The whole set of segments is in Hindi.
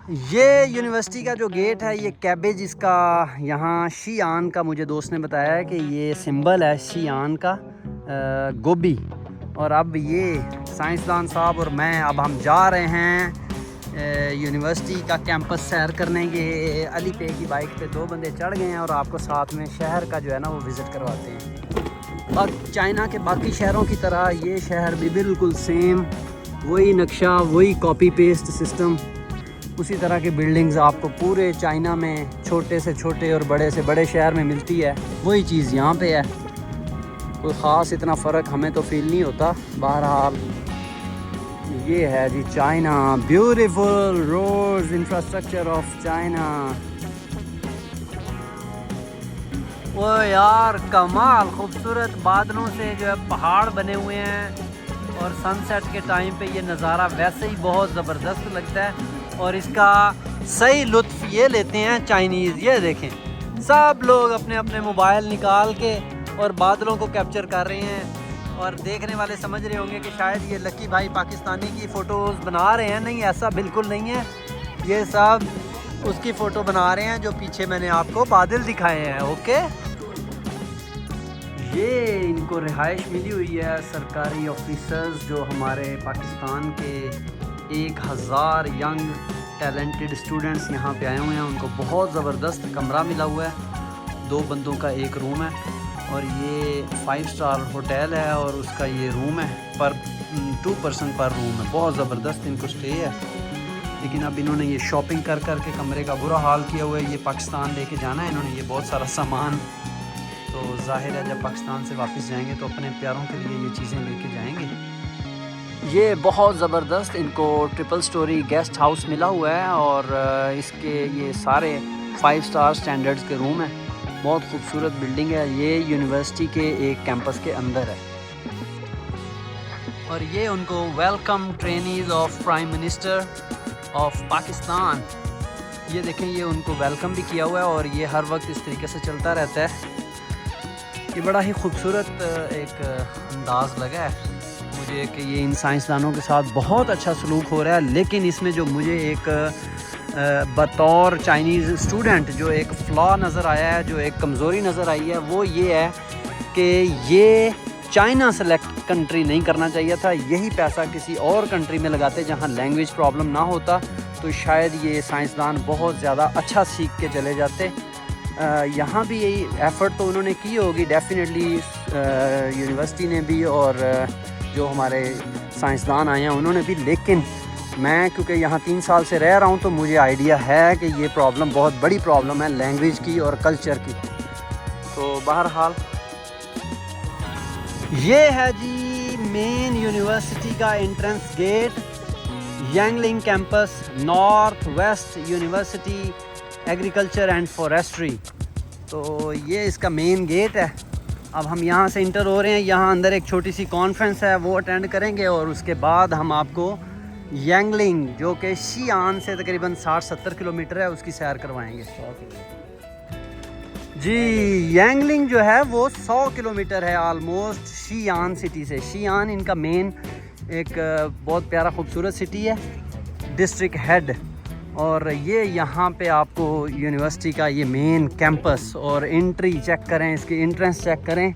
ये यूनिवर्सिटी का जो गेट है, ये कैबेज इसका यहाँ शीआन का, मुझे दोस्त ने बताया है कि ये सिंबल है शीआन का, गोभी। और अब ये साइंसदान साहब और मैं अब हम जा रहे हैं यूनिवर्सिटी का कैंपस सैर करने। ये अली पे की बाइक पे 2 बंदे चढ़ गए हैं और आपको साथ में शहर का जो है ना वो विज़िट करवाते हैं। और चाइना के बाकी शहरों की तरह ये शहर भी बिल्कुल सेम, वही नक्शा, वही कॉपी पेस्ट सिस्टम, उसी तरह की बिल्डिंग्स आपको पूरे चाइना में छोटे से छोटे और बड़े से बड़े शहर में मिलती है। वही चीज़ यहाँ पे है, कोई ख़ास इतना फ़र्क हमें तो फील नहीं होता। बहरहाल ये है जी China, beautiful roads, infrastructure of China. वो यार कमाल खूबसूरत बादलों से जो है पहाड़ बने हुए हैं, और सनसेट के टाइम पे ये नज़ारा वैसे ही बहुत ज़बरदस्त लगता है। और इसका सही लुत्फ़ ये लेते हैं चाइनीज़। ये देखें, सब लोग अपने अपने मोबाइल निकाल के और बादलों को कैप्चर कर रहे हैं, और देखने वाले समझ रहे होंगे कि शायद ये लकी भाई पाकिस्तानी की फ़ोटोज़ बना रहे हैं। नहीं, ऐसा बिल्कुल नहीं है, ये सब उसकी फ़ोटो बना रहे हैं जो पीछे मैंने आपको बादल दिखाए हैं। ओके, ये इनको रिहाइश मिली हुई है, सरकारी ऑफिसर्स जो हमारे पाकिस्तान के 1000 यंग टैलेंटेड स्टूडेंट्स यहाँ पे आए हुए हैं। उनको बहुत ज़बरदस्त कमरा मिला हुआ है, 2 बंदों का एक रूम है, और ये 5 स्टार होटल है, और उसका ये रूम है पर 2 पर्सन पर रूम है। बहुत ज़बरदस्त इनको स्टे है। लेकिन अब इन्होंने ये शॉपिंग कर कर के कमरे का बुरा हाल किया हुआ है। ये पाकिस्तान लेके जाना है इन्होंने, ये बहुत सारा सामान, तो जाहिर है जब पाकिस्तान से वापस जाएंगे तो अपने प्यारों के लिए ये चीज़ें लेके जाएंगे। ये बहुत ज़बरदस्त इनको ट्रिपल स्टोरी गेस्ट हाउस मिला हुआ है, और इसके ये सारे 5 स्टार स्टैंडर्ड्स के रूम हैं। बहुत खूबसूरत बिल्डिंग है। ये यूनिवर्सिटी के एक कैंपस के अंदर है, और ये उनको welcome trainees of prime minister of Pakistan. ये देखें, ये उनको वेलकम भी किया हुआ है, और ये हर वक्त इस तरीके से चलता रहता है। ये बड़ा ही खूबसूरत एक अंदाज़ लगा है मुझे कि ये इन साइंसदानों के साथ बहुत अच्छा सलूक हो रहा है। लेकिन इसमें जो मुझे एक बतौर चाइनीज़ स्टूडेंट जो एक फ़्लॉ नज़र आया है, जो एक कमज़ोरी नज़र आई है, वो ये है कि ये चाइना सेलेक्ट कंट्री नहीं करना चाहिए था। यही पैसा किसी और कंट्री में लगाते जहाँ लैंग्वेज प्रॉब्लम ना होता, तो शायद ये साइंसदान बहुत ज़्यादा अच्छा सीख के चले जाते। यहाँ भी यही एफ़र्ट तो उन्होंने की होगी डेफिनेटली, यूनिवर्सिटी ने भी और जो हमारे साइंसदान आए हैं उन्होंने भी। लेकिन मैं क्योंकि यहाँ 3 साल से रह रहा हूँ, तो मुझे आइडिया है कि ये प्रॉब्लम बहुत बड़ी प्रॉब्लम है लैंग्वेज की और कल्चर की। तो बहरहाल ये है जी मेन यूनिवर्सिटी का entrance gate, Yangling campus, North West University Agriculture and Forestry. तो ये इसका मेन गेट है। अब हम यहाँ से इंटर हो रहे हैं। यहाँ अंदर एक छोटी सी कॉन्फ्रेंस है, वो अटेंड करेंगे, और उसके बाद हम आपको यांगलिंग जो कि शीआन से तकरीबन 60-70 किलोमीटर है, उसकी सैर करवाएंगे। जी, यांगलिंग जो है वो 100 किलोमीटर है ऑलमोस्ट शीआन सिटी से। शीआन इनका मेन एक बहुत प्यारा खूबसूरत सिटी है, डिस्ट्रिक्ट हेड। और ये यहाँ पे आपको यूनिवर्सिटी का ये मेन कैंपस, और एंट्री चेक करें, इसकी एंट्रेंस चेक करें,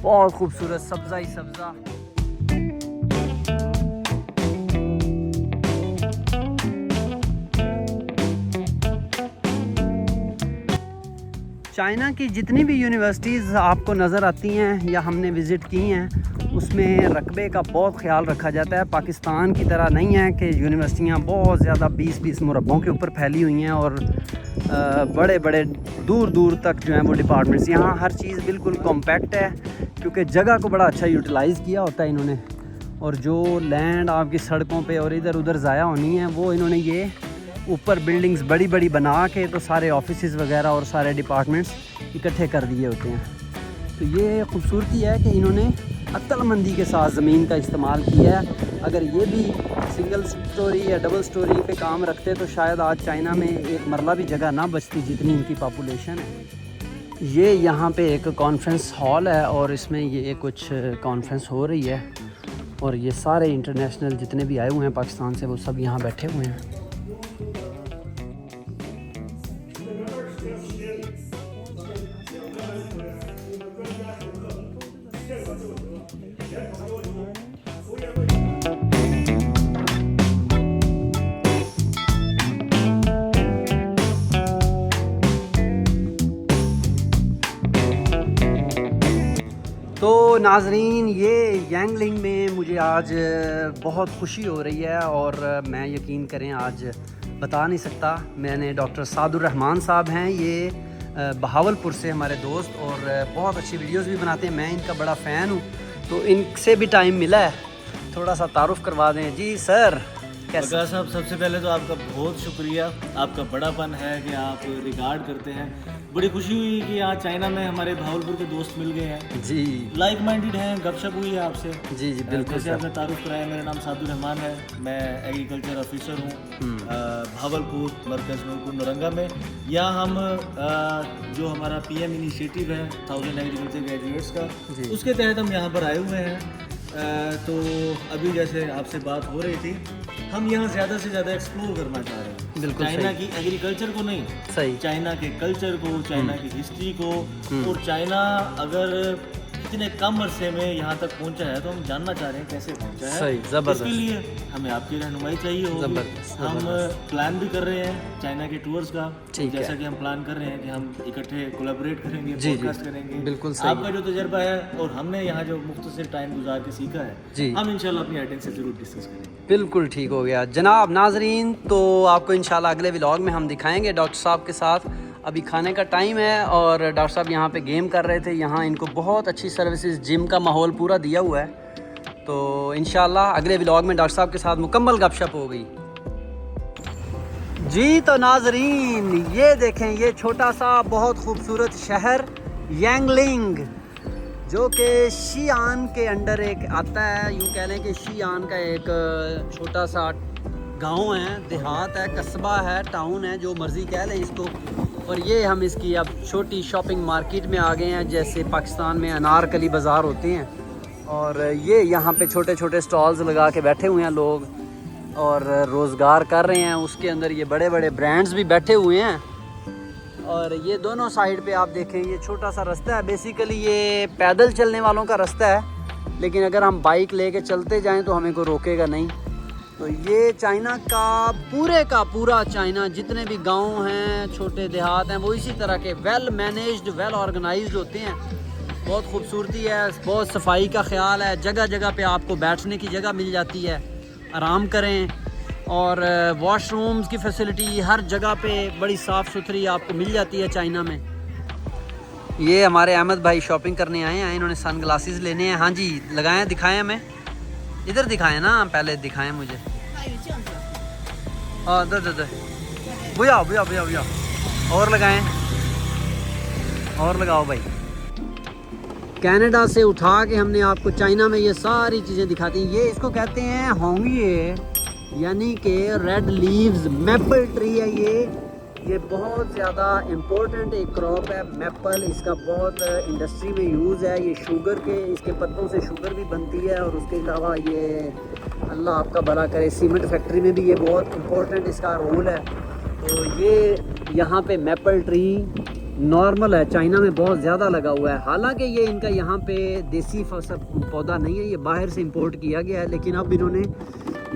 बहुत खूबसूरत, सब्ज़ा ही सब्ज़ा। चाइना की जितनी भी यूनिवर्सिटीज़ आपको नज़र आती हैं या हमने विज़िट की हैं, उसमें रकबे का बहुत ख्याल रखा जाता है। पाकिस्तान की तरह नहीं है कि यूनिवर्सिटियाँ बहुत ज़्यादा 20-20 मुरब्बों के ऊपर फैली हुई हैं, और बड़े बड़े दूर दूर तक जो हैं वो डिपार्टमेंट्स। यहाँ हर चीज़ बिल्कुल कॉम्पैक्ट है, क्योंकि जगह को बड़ा अच्छा यूटिलाइज़ किया होता है इन्होंने। और जो लैंड आपकी सड़कों पे और इधर उधर ज़ाया होनी है, वो इन्होंने ये ऊपर बिल्डिंग्स बड़ी बड़ी बना के तो सारे ऑफिसेज़ वगैरह और सारे डिपार्टमेंट्स इकट्ठे कर दिए होते हैं। तो ये खूबसूरती है कि इन्होंने अक्लमंदी के साथ ज़मीन का इस्तेमाल किया है। अगर ये भी सिंगल स्टोरी या डबल स्टोरी पे काम रखते तो शायद आज चाइना में एक मरला भी जगह ना बचती जितनी इनकी पॉपुलेशन है। ये यहाँ पे एक कॉन्फ्रेंस हॉल है, और इसमें ये कुछ कॉन्फ्रेंस हो रही है, और ये सारे इंटरनेशनल जितने भी आए हुए हैं पाकिस्तान से, वो सब यहाँ बैठे हुए हैं। तो नाजरीन, ये यांगलिंग में मुझे आज बहुत खुशी हो रही है और मैं यकीन करें आज बता नहीं सकता। मैंने डॉक्टर सादुर रहमान साहब हैं, ये बहावलपुर से हमारे दोस्त और बहुत अच्छी वीडियोस भी बनाते हैं। मैं इनका बड़ा फ़ैन हूँ, तो इनसे भी टाइम मिला है, थोड़ा सा तारुफ करवा दें। जी सर, कैसे? बगा साहब, सबसे पहले तो आपका बहुत शुक्रिया, आपका बड़ापन है कि आप रिगार्ड करते हैं। बड़ी खुशी हुई कि आज चाइना में हमारे भावलपुर के दोस्त मिल गए हैं जी, लाइक माइंडेड हैं, गपशप हुई है आपसे। जी जी बिल्कुल जैसे आपने तारुफ कराया, मेरा नाम सादुर रहमान है, मैं एग्रीकल्चर ऑफिसर हूँ भावलपुर मरकज़ नूरपुर नौरंगा में। यहाँ हम जो हमारा PM इनिशिएटिव है 1000 एग्रीकल्चर ग्रेजुएट्स का, उसके तहत हम यहाँ पर आए हुए हैं। तो अभी जैसे आपसे बात हो रही थी, हम यहाँ ज़्यादा से ज़्यादा एक्सप्लोर करना चाह रहे हैं। बिल्कुल चाइना की एग्रीकल्चर को नहीं, सही, चाइना के कल्चर को, चाइना की हिस्ट्री को। और चाइना अगर इतने कम अरसे में यहाँ तक पहुँचा है तो हम जानना चाह रहे हैं कैसे पहुँचा है। सही, ज़बरदस्त। इसके लिए हमें आपकी रहनुमाई चाहिए होगी। ज़बरदस्त, हम ज़बरदस्त। प्लान भी कर रहे हैं चाइना के टूर्स का, ठीक है। जैसा कि हम प्लान कर रहे हैं कि हम इकट्ठे कोलैबोरेट करेंगे, जी, पॉडकास्ट जी, करेंगे। बिल्कुल सही आपका जो तजर्बा है और हमने यहाँ जो मुख्तसर टाइम गुजार के सीखा जी। है, हम इंशाल्लाह अपनी ऑडियंस से ज़रूर डिस्कस करेंगे। बिल्कुल ठीक हो गया जनाब। नाजरीन, तो आपको इंशाल्लाह अगले व्लॉग में हम दिखाएंगे डॉक्टर साहब के साथ। अभी खाने का टाइम है और डॉक्टर साहब यहाँ पे गेम कर रहे थे। यहाँ इनको बहुत अच्छी सर्विसेज, जिम का माहौल पूरा दिया हुआ है। तो इंशाल्लाह अगले व्लॉग में डॉक्टर साहब के साथ मुकम्मल गपशप हो गई जी। तो नाजरीन, ये देखें, ये छोटा सा बहुत खूबसूरत शहर यांगलिंग, जो कि शीआन के अंडर एक आता है। यूँ कह लें कि शीआन का एक छोटा सा गांव है, देहात है, कस्बा है, टाउन है, जो मर्ज़ी कह लें इसको। और ये हम इसकी अब छोटी शॉपिंग मार्केट में आ गए हैं, जैसे पाकिस्तान में अनारकली बाज़ार होते हैं। और ये यहाँ पे छोटे छोटे स्टॉल्स लगा के बैठे हुए हैं लोग और रोज़गार कर रहे हैं। उसके अंदर ये बड़े बड़े ब्रांड्स भी बैठे हुए हैं। और ये दोनों साइड पे आप देखें, ये छोटा सा रास्ता है। बेसिकली ये पैदल चलने वालों का रास्ता है, लेकिन अगर हम बाइक लेके चलते जाएं तो हमें कोई रोकेगा नहीं। तो ये चाइना का पूरा चाइना, जितने भी गांव हैं, छोटे देहात हैं, वो इसी तरह के वेल मैनेज्ड, वेल ऑर्गेनाइज्ड होते हैं। बहुत खूबसूरती है, बहुत सफाई का ख्याल है। जगह जगह पे आपको बैठने की जगह मिल जाती है, आराम करें। और वॉशरूम्स की फैसिलिटी हर जगह पे बड़ी साफ़ सुथरी आपको मिल जाती है चाइना में। ये हमारे अहमद भाई शॉपिंग करने आए हैं, इन्होंने सन ग्लासेस लेने हैं। हाँ जी, लगाएं, दिखाएं हमें, इधर दिखाएं ना, पहले दिखाएं मुझे। हाँ, दे भैया भैया भैया भैया, और लगाएं, और लगाओ भाई। कनाडा से उठा के हमने आपको चाइना में ये सारी चीज़ें दिखाती हैं। ये इसको कहते हैं होंगिए, यानी कि रेड लीव्स मैपल ट्री है। ये बहुत ज़्यादा इम्पोर्टेंट एक क्रॉप है मैपल। इसका बहुत इंडस्ट्री में यूज़ है। ये शुगर के, इसके पत्तों से शुगर भी बनती है। और उसके अलावा ये, अल्लाह आपका भला करे, सीमेंट फैक्ट्री में भी ये बहुत इम्पोर्टेंट इसका रोल है। तो ये यहाँ पे मैपल ट्री नॉर्मल है, चाइना में बहुत ज़्यादा लगा हुआ है। हालांकि ये इनका यहाँ पे देसी पौधा नहीं है, ये बाहर से इंपोर्ट किया गया है। लेकिन अब इन्होंने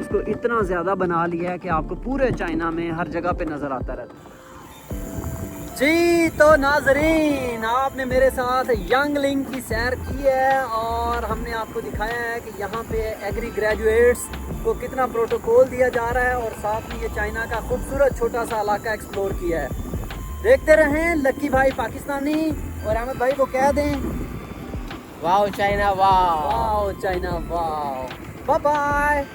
इसको इतना ज़्यादा बना लिया है कि आपको पूरे चाइना में हर जगह पे नज़र आता रहता है जी। तो नाजरीन, आपने मेरे साथ यांगलिंग की सैर की है और हमने आपको दिखाया है कि यहाँ पे एग्री ग्रेजुएट्स को कितना प्रोटोकॉल दिया जा रहा है और साथ में ये चाइना का खूबसूरत छोटा सा इलाका एक्सप्लोर किया है। देखते रहें लक्की भाई पाकिस्तानी, और अहमद भाई को कह दें wow China, wow wow China, wow. Bye bye.